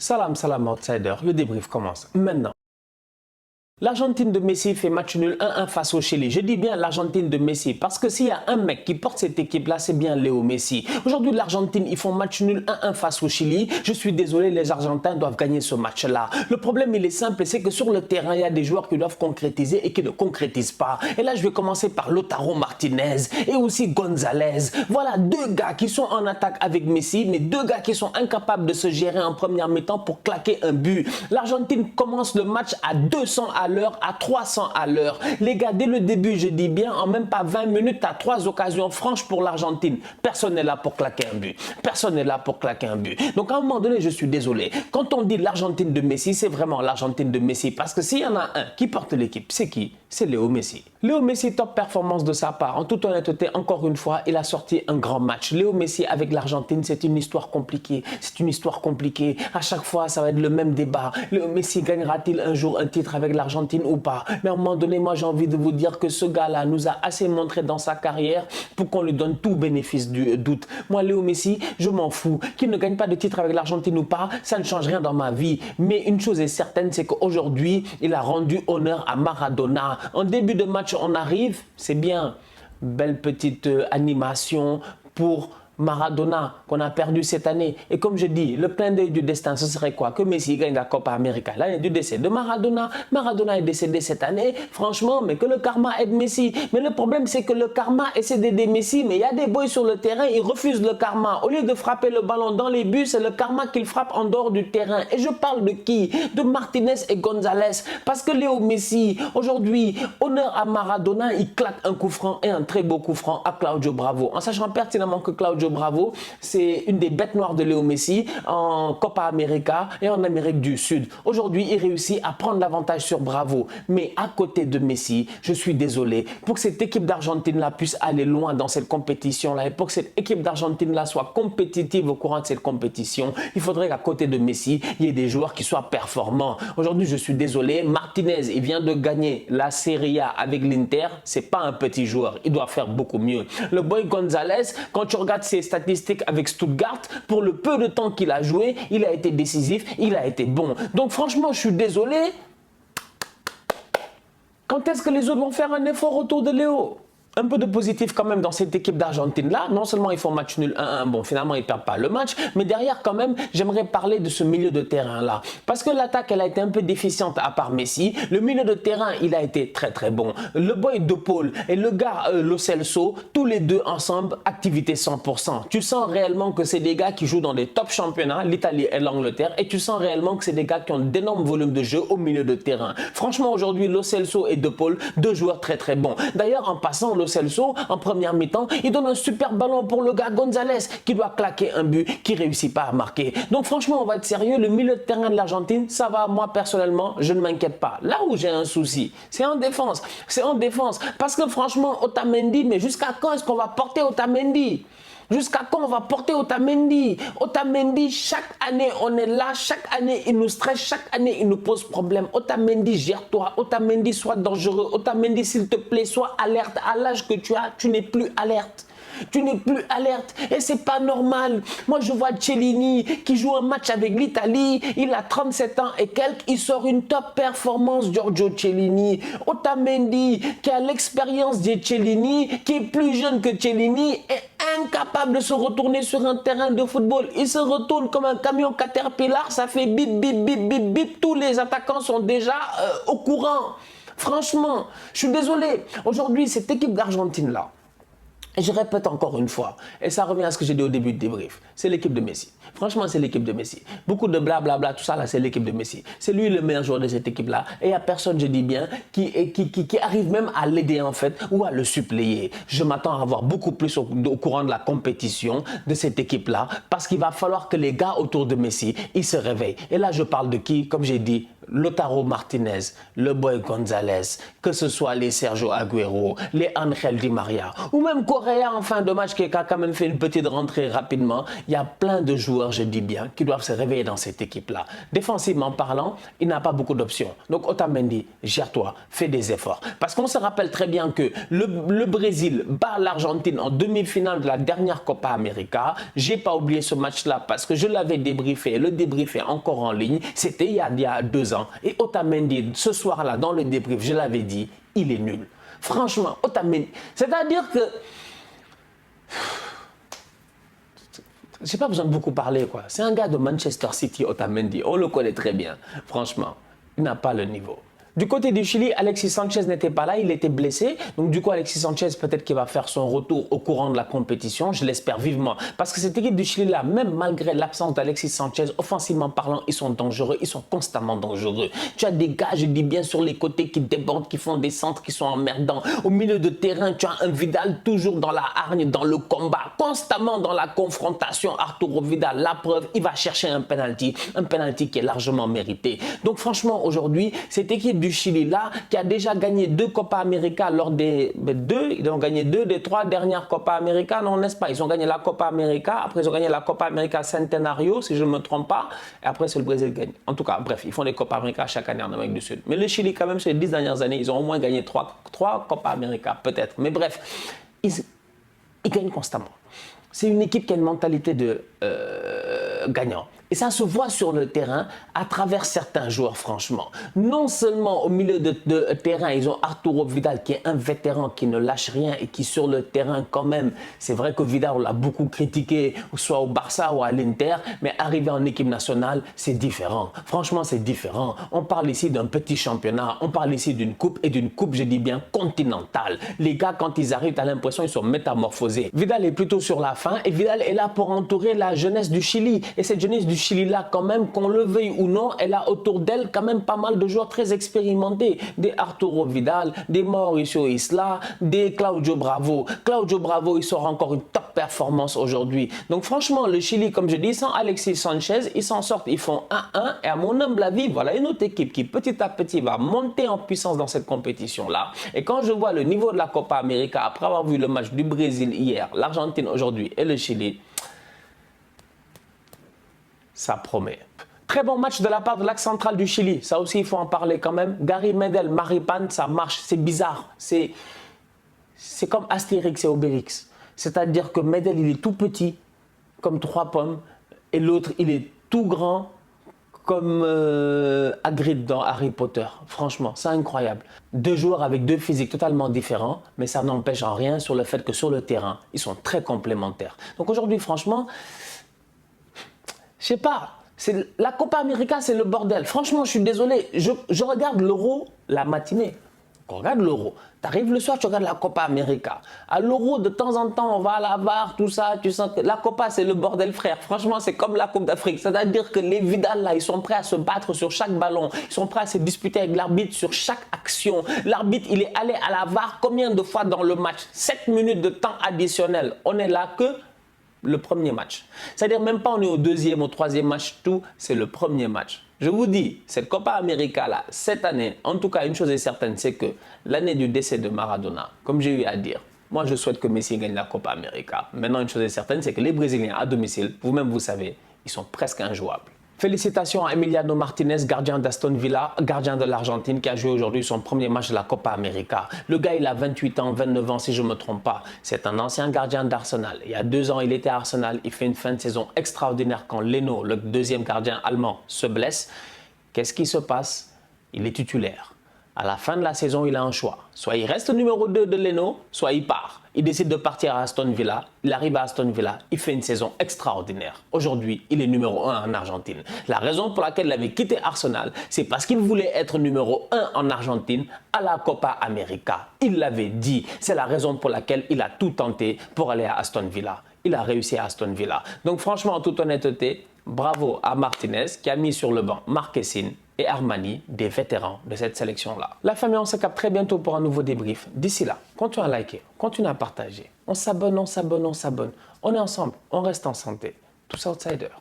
Salam, salam outsider, le débrief commence maintenant. L'Argentine de Messi fait match nul 1-1 face au Chili. Je dis bien l'Argentine de Messi parce que s'il y a un mec qui porte cette équipe-là, c'est bien Léo Messi. Aujourd'hui, l'Argentine, ils font match nul 1-1 face au Chili. Je suis désolé, les Argentins doivent gagner ce match-là. Le problème, il est simple, c'est que sur le terrain, il y a des joueurs qui doivent concrétiser et qui ne concrétisent pas. Et là, je vais commencer par Lautaro Martinez et aussi Gonzalez. Voilà deux gars qui sont en attaque avec Messi, mais deux gars qui sont incapables de se gérer en première mi-temps pour claquer un but. L'Argentine commence le match à 200 à l'heure, à 300 à l'heure. Les gars, dès le début, je dis bien, en même pas 20 minutes, tu as 3 occasions franches pour l'Argentine. Personne n'est là pour claquer un but. Personne n'est là pour claquer un but. Donc, à un moment donné, je suis désolé. Quand on dit l'Argentine de Messi, c'est vraiment l'Argentine de Messi. Parce que s'il y en a un qui porte l'équipe, c'est qui? C'est Léo Messi. Léo Messi, top performance de sa part. En toute honnêteté, encore une fois, il a sorti un grand match. Léo Messi avec l'Argentine, c'est une histoire compliquée. C'est une histoire compliquée. À chaque fois, ça va être le même débat. Léo Messi gagnera-t-il un jour un titre avec l'Argentine ou pas? Mais à un moment donné, moi, j'ai envie de vous dire que ce gars-là nous a assez montré dans sa carrière pour qu'on lui donne tout bénéfice du doute. Moi, Léo Messi, je m'en fous. Qu'il ne gagne pas de titre avec l'Argentine ou pas, ça ne change rien dans ma vie. Mais une chose est certaine, c'est qu'aujourd'hui, il a rendu honneur à Maradona. En début de match, on arrive, c'est bien, belle petite animation pour Maradona qu'on a perdu cette année. Et comme je dis, le plein d'œil du destin, ce serait quoi? Que Messi gagne la Copa América, l'année du décès de Maradona. Maradona est décédé cette année, franchement, mais que le karma aide Messi. Mais le problème, c'est que le karma essaie d'aider Messi, mais il y a des boys sur le terrain, ils refusent le karma. Au lieu de frapper le ballon dans les buts, c'est le karma qu'ils frappent en dehors du terrain. Et je parle de qui? De Martinez et Gonzalez. Parce que Léo Messi, aujourd'hui, honneur à Maradona, il claque un coup franc et un très beau coup franc à Claudio Bravo. En sachant pertinemment que Claudio Bravo, c'est une des bêtes noires de Léo Messi en Copa América et en Amérique du Sud. Aujourd'hui, il réussit à prendre l'avantage sur Bravo. Mais à côté de Messi, je suis désolé, pour que cette équipe d'Argentine-là puisse aller loin dans cette compétition-là et pour que cette équipe d'Argentine-là soit compétitive au courant de cette compétition, il faudrait qu'à côté de Messi, il y ait des joueurs qui soient performants. Aujourd'hui, je suis désolé, Martinez, il vient de gagner la Serie A avec l'Inter. C'est pas un petit joueur, il doit faire beaucoup mieux. Le boy Gonzalez, quand tu regardes ses statistiques avec Stuttgart, pour le peu de temps qu'il a joué, il a été décisif, il a été bon. Donc franchement, je suis désolé. Quand est-ce que les autres vont faire un effort autour de Léo? Un peu de positif quand même dans cette équipe d'Argentine-là. Non seulement ils font match nul 1-1, bon finalement ils ne perdent pas le match, mais derrière quand même, j'aimerais parler de ce milieu de terrain-là. Parce que l'attaque, elle a été un peu déficiente à part Messi. Le milieu de terrain, il a été très très bon. Le boy De Paul et le gars Lo Celso, tous les deux ensemble, activité 100%. Tu sens réellement que c'est des gars qui jouent dans des top championnats, l'Italie et l'Angleterre, et tu sens réellement que c'est des gars qui ont d'énormes volumes de jeu au milieu de terrain. Franchement, aujourd'hui, Lo Celso et De Paul, deux joueurs très très bons. D'ailleurs, en passant, Lo Celso, en première mi-temps, il donne un super ballon pour le gars Gonzalez qui doit claquer un but, qui ne réussit pas à marquer. Donc franchement, on va être sérieux, le milieu de terrain de l'Argentine, ça va, moi personnellement, je ne m'inquiète pas. Là où j'ai un souci, c'est en défense. C'est en défense. Parce que franchement, Otamendi, mais jusqu'à quand est-ce qu'on va porter Otamendi? Jusqu'à quand on va porter Otamendi? Otamendi, chaque année, on est là. Chaque année, il nous stresse. Chaque année, il nous pose problème. Otamendi, gère-toi. Otamendi, sois dangereux. Otamendi, s'il te plaît, sois alerte. À l'âge que tu as, tu n'es plus alerte. Tu n'es plus alerte et c'est pas normal. Moi, je vois Chiellini qui joue un match avec l'Italie. Il a 37 ans et quelques. Il sort une top performance, Giorgio Chiellini. Otamendi, qui a l'expérience de Chiellini, qui est plus jeune que Chiellini, est incapable de se retourner sur un terrain de football. Il se retourne comme un camion Caterpillar. Ça fait bip, bip, bip, bip, bip. Tous les attaquants sont déjà au courant. Franchement, je suis désolé. Aujourd'hui, cette équipe d'Argentine-là, et je répète encore une fois, et ça revient à ce que j'ai dit au début du débrief, c'est l'équipe de Messi. Franchement, c'est l'équipe de Messi. Beaucoup de blablabla, tout ça là, c'est l'équipe de Messi. C'est lui le meilleur joueur de cette équipe-là. Et il n'y a personne, je dis bien, qui arrive même à l'aider en fait, ou à le suppléer. Je m'attends à avoir beaucoup plus au courant de la compétition de cette équipe-là, parce qu'il va falloir que les gars autour de Messi, ils se réveillent. Et là, je parle de qui? Comme j'ai dit, Lautaro Martinez, le Boy Gonzalez, que ce soit les Sergio Agüero, les Angel Di Maria, ou même Correa en fin de match qui a quand même fait une petite rentrée rapidement. Il y a plein de joueurs, je dis bien, qui doivent se réveiller dans cette équipe-là. Défensivement parlant, il n'a pas beaucoup d'options. Donc Otamendi, gère-toi, fais des efforts. Parce qu'on se rappelle très bien que le Brésil bat l'Argentine en demi-finale de la dernière Copa América. J'ai pas oublié ce match-là parce que je l'avais débriefé, le débrief est encore en ligne. C'était il y a 2 ans. Et Otamendi, ce soir-là, dans le débrief, je l'avais dit, il est nul. Franchement, Otamendi, c'est-à-dire que j'ai pas besoin de beaucoup parler, quoi. C'est un gars de Manchester City, Otamendi. On le connaît très bien. Franchement, il n'a pas le niveau. Du côté du Chili, Alexis Sanchez n'était pas là, il était blessé. Donc du coup, Alexis Sanchez, peut-être qu'il va faire son retour au courant de la compétition. Je l'espère vivement. Parce que cette équipe du Chili-là, même malgré l'absence d'Alexis Sanchez, offensivement parlant, ils sont dangereux. Ils sont constamment dangereux. Tu as des gars, je dis bien, sur les côtés qui débordent, qui font des centres, qui sont emmerdants. Au milieu de terrain, tu as un Vidal toujours dans la hargne, dans le combat, constamment dans la confrontation. Arturo Vidal, la preuve, il va chercher un penalty qui est largement mérité. Donc franchement, aujourd'hui, cette équipe du Chili là, qui a déjà gagné 2 Copa América lors des ils ont gagné 2 des 3 dernières Copa América, non, n'est-ce pas? Ils ont gagné la Copa América, après ils ont gagné la Copa América Centenario, si je ne me trompe pas, et après c'est le Brésil qui gagne. En tout cas, bref, ils font des Copa América chaque année en Amérique du Sud. Mais le Chili, quand même, ces 10 dernières années, ils ont au moins gagné 3 Copa América, peut-être. Mais bref, ils gagnent constamment. C'est une équipe qui a une mentalité de gagnant. Et ça se voit sur le terrain à travers certains joueurs, franchement. Non seulement au milieu de terrain, ils ont Arturo Vidal qui est un vétéran qui ne lâche rien et qui sur le terrain quand même, c'est vrai que Vidal on l'a beaucoup critiqué, soit au Barça ou à l'Inter, mais arrivé en équipe nationale, c'est différent. Franchement, c'est différent. On parle ici d'un petit championnat, on parle ici d'une coupe et d'une coupe, je dis bien, continentale. Les gars, quand ils arrivent, tu as l'impression qu'ils sont métamorphosés. Vidal est plutôt sur la fin et Vidal est là pour entourer la jeunesse du Chili. Et cette jeunesse du Chili-là, quand même, qu'on le veuille ou non, elle a autour d'elle quand même pas mal de joueurs très expérimentés. Des Arturo Vidal, des Mauricio Isla, des Claudio Bravo. Claudio Bravo, il sort encore une top performance aujourd'hui. Donc franchement, le Chili, comme je dis, sans Alexis Sanchez, ils s'en sortent. Ils font 1-1. Et à mon humble avis, voilà une autre équipe qui petit à petit va monter en puissance dans cette compétition-là. Et quand je vois le niveau de la Copa América, après avoir vu le match du Brésil hier, l'Argentine aujourd'hui et le Chili, ça promet. Très bon match de la part de l'axe central du Chili. Ça aussi, il faut en parler quand même. Gary Medel, Maripane, ça marche. C'est bizarre. C'est comme Astérix et Obélix. C'est-à-dire que Medel, il est tout petit, comme 3 pommes. Et l'autre, il est tout grand, comme Hagrid dans Harry Potter. Franchement, c'est incroyable. 2 joueurs avec 2 physiques totalement différents, mais ça n'empêche en rien sur le fait que sur le terrain, ils sont très complémentaires. Donc aujourd'hui, franchement, je sais pas, la Copa América, c'est le bordel. Franchement, je suis désolé, je regarde l'Euro la matinée. On regarde l'Euro. Tu arrives le soir, tu regardes la Copa América. À l'Euro, de temps en temps, on va à la VAR, tout ça. Tu sens que la Copa, c'est le bordel, frère. Franchement, c'est comme la Coupe d'Afrique. C'est-à-dire que les Vidal, là, ils sont prêts à se battre sur chaque ballon. Ils sont prêts à se disputer avec l'arbitre sur chaque action. L'arbitre, il est allé à la VAR combien de fois dans le match? 7 minutes de temps additionnel. On est là que le premier match. C'est-à-dire même pas on est au 2e, au 3e match, tout, c'est le premier match. Je vous dis, cette Copa América là, cette année, en tout cas une chose est certaine, c'est que l'année du décès de Maradona, comme j'ai eu à dire, moi je souhaite que Messi gagne la Copa América. Maintenant une chose est certaine, c'est que les Brésiliens à domicile, vous-même vous savez, ils sont presque injouables. Félicitations à Emiliano Martinez, gardien d'Aston Villa, gardien de l'Argentine, qui a joué aujourd'hui son premier match de la Copa América. Le gars, il a 28 ans, 29 ans si je ne me trompe pas. C'est un ancien gardien d'Arsenal. Il y a 2 ans, il était à Arsenal. Il fait une fin de saison extraordinaire quand Leno, le 2e gardien allemand, se blesse. Qu'est-ce qui se passe? Il est titulaire. À la fin de la saison, il a un choix. Soit il reste numéro 2 de Leno, soit il part. Il décide de partir à Aston Villa. Il arrive à Aston Villa. Il fait une saison extraordinaire. Aujourd'hui, il est numéro 1 en Argentine. La raison pour laquelle il avait quitté Arsenal, c'est parce qu'il voulait être numéro 1 en Argentine à la Copa América. Il l'avait dit. C'est la raison pour laquelle il a tout tenté pour aller à Aston Villa. Il a réussi à Aston Villa. Donc franchement, en toute honnêteté, bravo à Martinez qui a mis sur le banc Marquezine et Armani, des vétérans de cette sélection-là. La famille, on se capte très bientôt pour un nouveau débrief. D'ici là, continue à liker, continue à partager. On s'abonne, on s'abonne, on s'abonne. On est ensemble, on reste en santé. Tous outsiders.